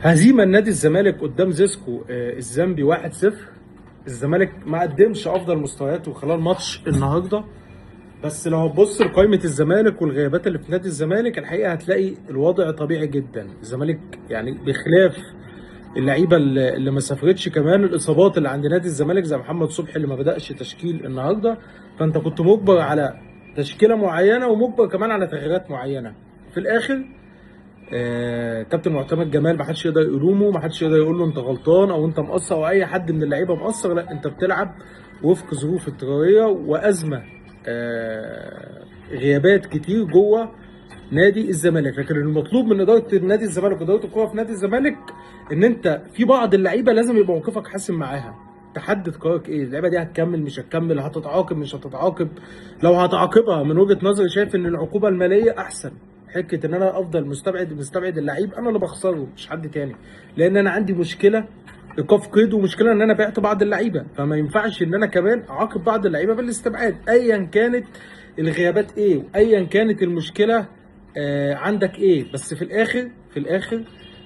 هزيمه لنادي الزمالك قدام زيسكو الزامبي 1-0. الزمالك ما قدمش افضل مستوياته خلال ماتش النهارده. بس لو هتبص لقائمه الزمالك والغيابات اللي في نادي الزمالك الحقيقه هتلاقي الوضع طبيعي جدا. الزمالك يعني بخلاف اللعيبه اللي ما سافرتش، كمان الاصابات اللي عند نادي الزمالك زي محمد صبحي اللي ما بداش تشكيل النهارده، فانت كنت مجبر على تشكيله معينه ومجبر كمان على تغييرات معينه. في الاخر كابتن معتمد جمال ما حدش يقدر يلومه، ما حدش يقدر يقول له انت غلطان او انت مقصر او اي حد من اللعيبه مقصر. لا، انت بتلعب وفق ظروف اضطراريه وازمه، غيابات كتير جوه نادي الزمالك. لكن المطلوب من اداره نادي الزمالك واداره الكوره في نادي الزمالك ان انت في بعض اللعيبه لازم يبقى موقفك حاسم معاها، تحدد قرارك ايه. اللعيبه دي هتكمل مش هتكمل، هتتعاقب مش هتتعاقب. لو هتعاقبها من وجهه نظري شايف ان العقوبه الماليه احسن. حكه ان انا افضل مستبعد اللعيب، انا اللي بخسره مش حد تاني، لان انا عندي مشكله ايقاف قيد ومشكله ان انا بعت بعض اللعيبه، فما ينفعش ان انا كمان اعاقب بعض اللعيبه بالاستبعاد ايا كانت الغيابات ايه وايا كانت المشكله عندك ايه. بس في الاخر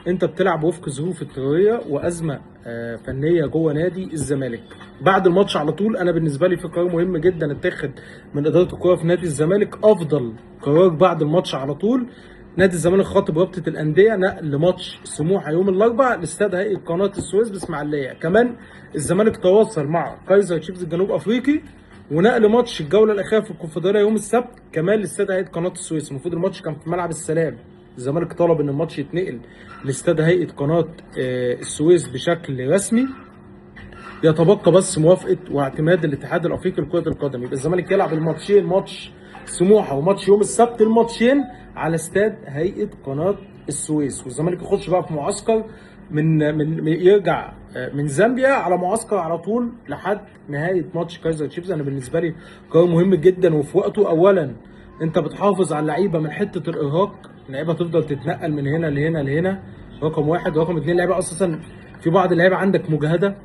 انت بتلعب وفق ظروف اضطراريه وازمه فنيه جوه نادي الزمالك. بعد الماتش على طول انا بالنسبه لي في قرار مهم جدا اتخذ من اداره الكوره في نادي الزمالك، افضل قرار بعد الماتش على طول. نادي الزمالك خاطب رابطه الانديه نقل ماتش سموحه يوم الاربعاء لاستاد هيئه قناه السويس باسماعيليه. كمان الزمالك تواصل مع كايزر تشيفز الجنوب افريقي ونقل ماتش الجوله الاخيره في الكونفدراليه يوم السبت كمان لاستاد هيئه قناه السويس. المفروض الماتش كان في ملعب السلام، الزمالك طلب ان الماتش يتنقل لاستاد هيئه قناه السويس بشكل رسمي. يتبقى بس موافقه واعتماد الاتحاد الافريقي لكره القدم. يبقى الزمالك يلعب الماتشين، ماتش سموحه وماتش يوم السبت، الماتشين على استاد هيئه قناه السويس. والزمالك يخش بقى في معسكر يرجع من زامبيا على معسكر على طول لحد نهايه ماتش كايزر تشيفز. انا بالنسبه لي قرار مهم جدا وفي وقته. اولا انت بتحافظ على اللعيبه من حته الارهاق، اللعيبه تفضل تتنقل من هنا لهنا لهنا، رقم واحد. رقم اتنين، اللعيبه اساسا في بعض اللعيبه عندك مجهده،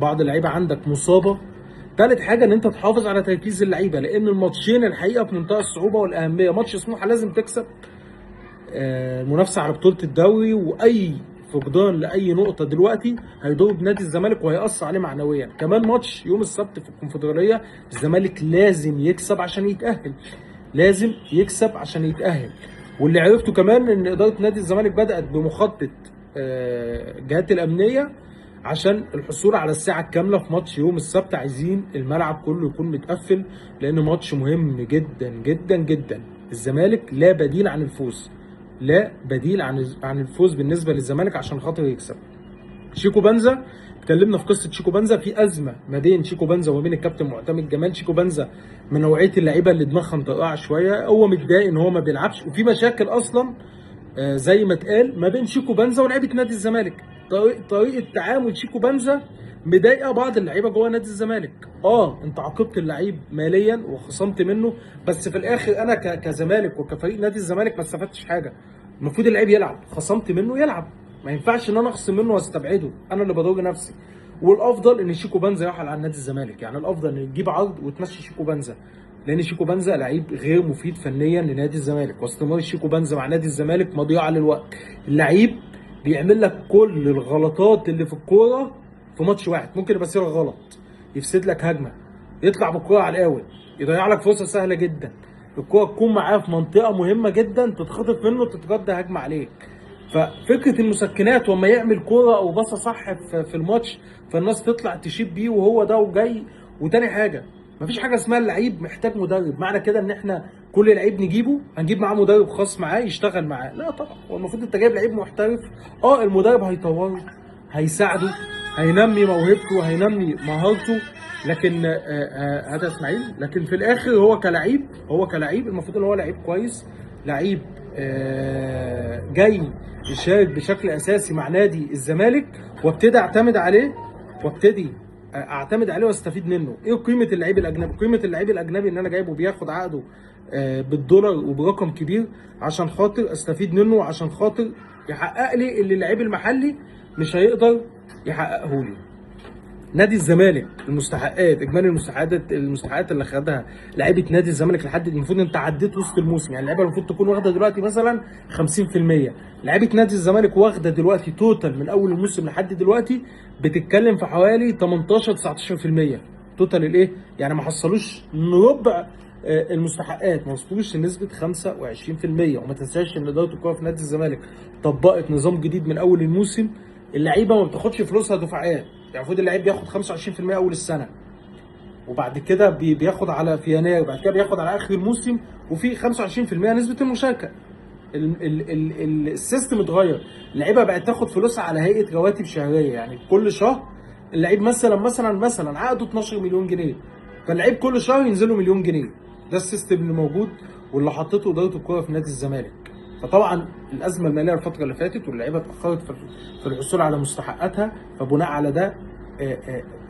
بعض اللعيبه عندك مصابه. ثالث حاجه ان انت تحافظ على تركيز اللعيبه، لان الماتشين الحقيقه في منتهى الصعوبه والاهميه. ماتش سموحه لازم تكسب، المنافسه على بطوله الدوري، واي فقدان لاي نقطه دلوقتي هيضر بنادي الزمالك وهيأثر عليه معنويا. كمان ماتش يوم السبت في الكونفدراليه الزمالك لازم يكسب عشان يتأهل، لازم يكسب عشان يتأهل. واللي عرفته كمان ان اداره نادي الزمالك بدأت بمخطط الجهات الامنيه عشان الحصول على الساعه الكامله في ماتش يوم السبت. عايزين الملعب كله يكون متقفل لان ماتش مهم جدا جدا جدا. الزمالك لا بديل عن الفوز، لا بديل عن الفوز بالنسبه للزمالك عشان خاطر يكسب. شيكو بنزا، اتكلمنا في قصه شيكو بنزا، في ازمه ما بين شيكو بنزا وما بين الكابتن معتمد جمال. شيكو بنزا من نوعيه اللعيبه اللي دماغها مطرقعه شويه، هو متضايق ان هو ما بيلعبش، وفي مشاكل اصلا زي ما اتقال ما بين شيكو بنزا ولاعيبه نادي الزمالك. طريقه تعامل شيكو بنزا مضايقه بعض اللعيبه جوه نادي الزمالك. انت عاقبت اللعيب ماليا وخصمت منه، بس في الاخر انا كزمالك وكفريق نادي الزمالك ما استفدتش حاجه. المفروض اللعيب يلعب، خصمت منه يلعب، ما ينفعش ان انا اخصم منه واستبعده، انا اللي بضر نفسي. والافضل ان شيكو بنزا يرحل عن نادي الزمالك، يعني الافضل ان تجيب عرض وتمشي شيكو بنزا، لان شيكو بنزا لعيب غير مفيد فنيا لنادي الزمالك. واستمرار شيكو بنزا مع نادي الزمالك مضيعه للوقت. اللعيب بيعمل لك كل الغلطات اللي في الكوره في ماتش واحد، ممكن يبقى صيغه غلط يفسد لك هجمه، يطلع بالكوره على القاول، يضيع لك فرصه سهله جدا، الكوره تكون معاه في منطقه مهمه جدا تتخطف منه تتردى هجمه عليك. ففكره المسكنات وما يعمل كوره او باصه صح في الماتش فالناس تطلع تشيب بيه وهو ده وجاي. وتاني حاجه، مفيش حاجه اسمها اللعيب محتاج مدرب، معنى كده ان احنا كل لعيب نجيبه هنجيب معاه مدرب خاص معاه يشتغل معاه؟ لا طبعا، هو المفروض انت جايب لعيب محترف، المدرب هيطوره، هيساعده، هينمي موهبته، هينمي مهارته. لكن هذا اسماعيل، لكن في الاخر هو كلاعب المفروض ان هو لعيب كويس، لعيب جاي يشارك بشكل اساسي مع نادي الزمالك، وابتدي اعتمد عليه واستفيد منه. ايه قيمه اللعيب الاجنبي؟ قيمه اللعيب الاجنبي ان انا جايبه بياخد عقده بالدولار وبرقم كبير عشان خاطر استفيد منه وعشان خاطر يحقق لي اللي اللعيب المحلي مش هيقدر يحققه لي. نادي الزمالك المستحقات، اجمالي المستحقات اللي خدها لعيبه نادي الزمالك لحد المفروض انت عديت وسط الموسم، يعني اللعيبه المفروض تكون واخده دلوقتي مثلا 50%. لعيبه نادي الزمالك واخده دلوقتي توتال من اول الموسم لحد دلوقتي بتتكلم في حوالي 18 19%. توتال الايه؟ يعني ما حصلوش ربع المستحقات، ما وصلوش لنسبه 25%. وما تنساش ان اداره الكوره في نادي الزمالك طبقت نظام جديد من اول الموسم، اللعيبه ما بتاخدش فلوسها دفعات، يعني المفروض اللعيب بياخد 25% اول السنه، وبعد كده بياخد على في يناير، وبعد كده بياخد على اخر الموسم، وفي 25% نسبه المشاركه. السيستم اتغير، اللعيبه بقت تاخد فلوسها على هيئه رواتب شهريه، يعني كل شهر اللعيب مثلا عقده 12 مليون جنيه، فاللعيب كل شهر ينزل له مليون جنيه. ده السيستم اللي موجود واللي حطته اداره الكوره في نادي الزمالك. فطبعا الازمه الماليه الفتره اللي فاتت واللعيبه اتاخرت في الحصول على مستحقاتها، فبناء على ده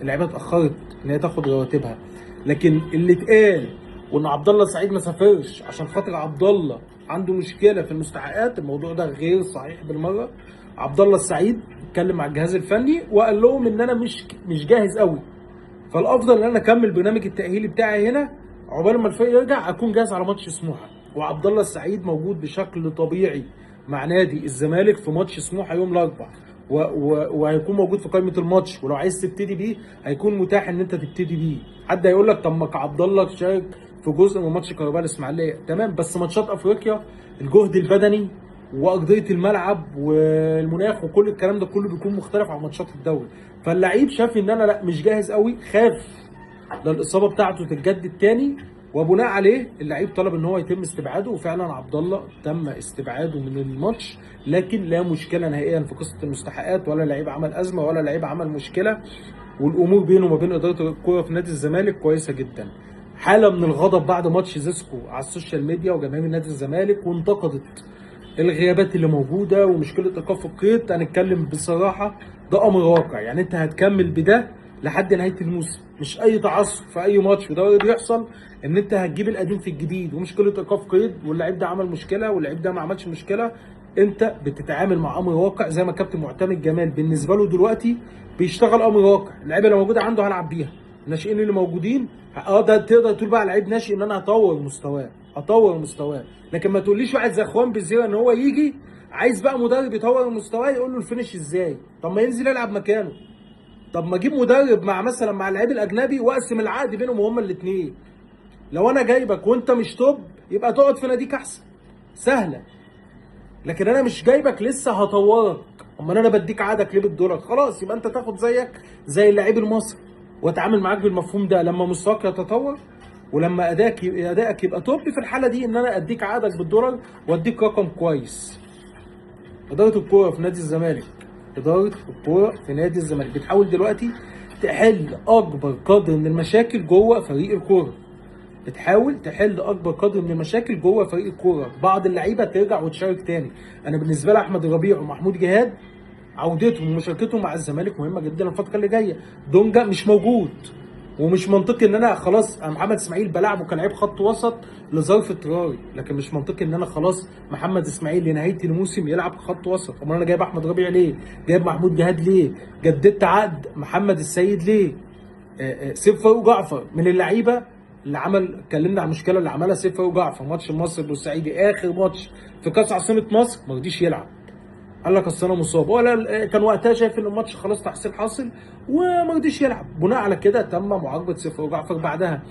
اللعيبه اتاخرت ان هي تاخد رواتبها. لكن اللي اتقال وان عبد الله السعيد ما سافرش عشان خاطر عبد الله عنده مشكله في المستحقات، الموضوع ده غير صحيح بالمره. عبد الله السعيد اتكلم مع الجهاز الفني وقال لهم ان انا مش جاهز قوي، فالافضل ان انا اكمل برنامج التاهيلي بتاعي هنا عقبال ما الفريق يرجع اكون جاهز على ماتش سموحه. وعبد الله السعيد موجود بشكل طبيعي مع نادي الزمالك في ماتش سموحه يوم الاربعاء، وهيكون موجود في قائمه الماتش، ولو عايز تبتدي بيه هيكون متاح ان انت تبتدي بيه. حد هيقول لك طب ما عبد الله شارك في جزء من ماتش كهرباء الاسماعيليه، تمام، بس ماتشات افريقيا الجهد البدني وارضيه الملعب والمناخ وكل الكلام ده كله بيكون مختلف عن ماتشات الدوري. فاللعيب شاف ان انا لا مش جاهز قوي، خاف للاصابه بتاعته تتجدد تاني، وبناء عليه اللعيب طلب ان هو يتم استبعاده، وفعلا عبد الله تم استبعاده من الماتش. لكن لا مشكله نهائيا في قصه المستحقات، ولا لعيب عمل ازمه ولا لعيب عمل مشكله، والامور بينه وما بين اداره الكوره في نادي الزمالك كويسه جدا. حاله من الغضب بعد ماتش زيسكو على السوشيال ميديا وجماهير نادي الزمالك، وانتقدت الغيابات اللي موجوده ومشكله ايقاف القيد. هنتكلم بصراحه، ده امر واقع، يعني انت هتكمل بده لحد نهايه الموسم، مش اي تعثر في اي ماتش وده بيحصل ان انت هتجيب القديم في الجديد، ومشكله ايقاف قيد واللعيب ده عمل مشكله واللعيب ده ما عملش مشكله. انت بتتعامل مع امر واقع، زي ما كابتن معتمد جمال بالنسبه له دلوقتي بيشتغل امر واقع. اللعيبه اللي موجوده عنده هلعب بيها، الناشئين اللي موجودين ده تقدر تقول بقى لعيب ناشئ ان انا اطور مستواه. لكن ما تقوليش واحد زي اخوان بالزيرة ان هو يجي عايز بقى مدرب يطور مستواه يقول له الفينش ازاي. طب ما ينزل يلعب مكانه، طب ما اجيب مدرب مع مثلا مع اللعيب الاجنبي واقسم العقد بينهم هما الاثنين. لو انا جايبك وانت مش توب يبقى تقعد في ناديك احسن، سهله. لكن انا مش جايبك لسه هطورك، امال انا بديك عقدك ليه بالدولار؟ خلاص يبقى انت تاخد زيك زي اللعيب المصري واتعامل معاك بالمفهوم ده. لما مستواك يتطور ولما ادائك يبقى توب، في الحاله دي ان انا اديك عقدك بالدولار واديك رقم كويس. اداره الكوره في نادي الزمالك، اداره الكوره في نادي الزمالك بتحاول دلوقتي تحل اكبر قدر من المشاكل جوه فريق الكوره، بتحاول تحل اكبر قدر من المشاكل جوه فريق الكوره. بعض اللعيبه ترجع وتشارك تاني. انا بالنسبه لي احمد ربيع ومحمود جهاد عودتهم ومشاركتهم مع الزمالك مهمه جدا الفتره اللي جايه. دونجا مش موجود، ومش منطقي ان انا خلاص محمد اسماعيل بلعبه كلاعب خط وسط لظرف اضطراري، لكن مش منطقي ان انا خلاص محمد اسماعيل لنهايه الموسم يلعب خط وسط. امال انا جايب احمد ربيع ليه؟ جايب محمود جهاد ليه؟ جددت عقد محمد السيد ليه؟ سيف فاروق جعفر من اللعيبه اللي اتكلمنا عن المشكله اللي عملها سيف فاروق جعفر ماتش مصر البورسعيدي، اخر ماتش في كاس عاصمه مصر ما رضيش يلعب، قال لك اصل انا مصاب، ولا كان وقتها شايف ان الماتش خلاص تحصيل حاصل وما رضيش يلعب. بناء على كده تم معاقبه سيف فاروق جعفر بعدها.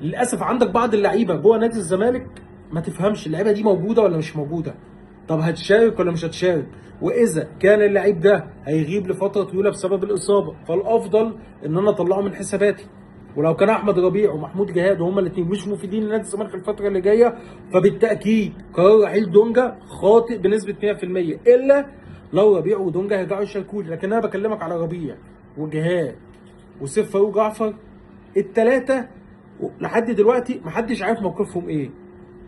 للاسف عندك بعض اللعيبه جوه نادي الزمالك ما تفهمش اللعيبه دي موجوده ولا مش موجوده، طب هتشارك ولا مش هتشارك، واذا كان اللعيب ده هيغيب لفتره طويله بسبب الاصابه فالافضل ان انا اطلعه من حساباتي. ولو كان احمد ربيع ومحمود جهاد وهما الاثنين مش مفيدين لنادي الزمالك الفتره اللي جايه، فبالتاكيد قرار رحيل دونجا خاطئ بنسبه 100%، الا لو ربيع ودونجا هيرجعوا يشاركوني. لكن انا بكلمك على ربيع وجهاد وسيف فاروق جعفر، الثلاثه لحد دلوقتي محدش عارف موقفهم ايه.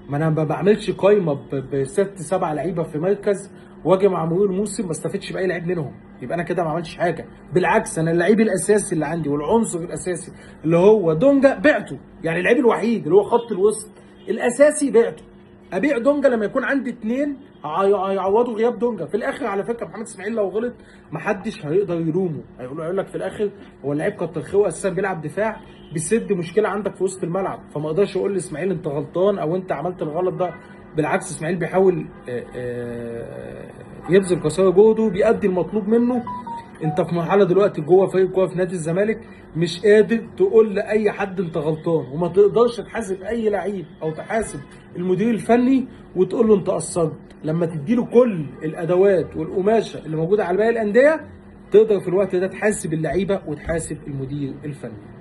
ما انا ما بعملش قايمه بست سبع لعيبه في مركز واجي مع مرور الموسم ما استفدش باي لعيب منهم، يبقى انا كده ما عملتش حاجه. بالعكس انا اللعيب الاساسي اللي عندي والعنصر الاساسي اللي هو دونجا بعته، يعني اللعيب الوحيد اللي هو خط الوسط الاساسي بعته. ابيع دونجا لما يكون عندي اتنين هيعوضوا غياب دونجا. في الاخر على فكره محمد اسماعيل لو غلط محدش هيقدر يلومه، هيقول لك في الاخر هو اللعيب كتر خيره اساسا بيلعب دفاع بيسد مشكله عندك في وسط الملعب، فما اقدرش اقول لاسماعيل انت غلطان او انت عملت الغلط ده. بالعكس اسماعيل بيحاول يبذل قصارى جهده، بيأدي المطلوب منه. انت في مرحله دلوقتي جوه فريق جوه في نادي الزمالك مش قادر تقول لاي حد انت غلطان، وما تقدرش تحاسب اي لعيب او تحاسب المدير الفني وتقول له انت قصرت. لما تديله كل الادوات والقماشه اللي موجوده على باقي الانديه تقدر في الوقت ده تحاسب اللعيبه وتحاسب المدير الفني.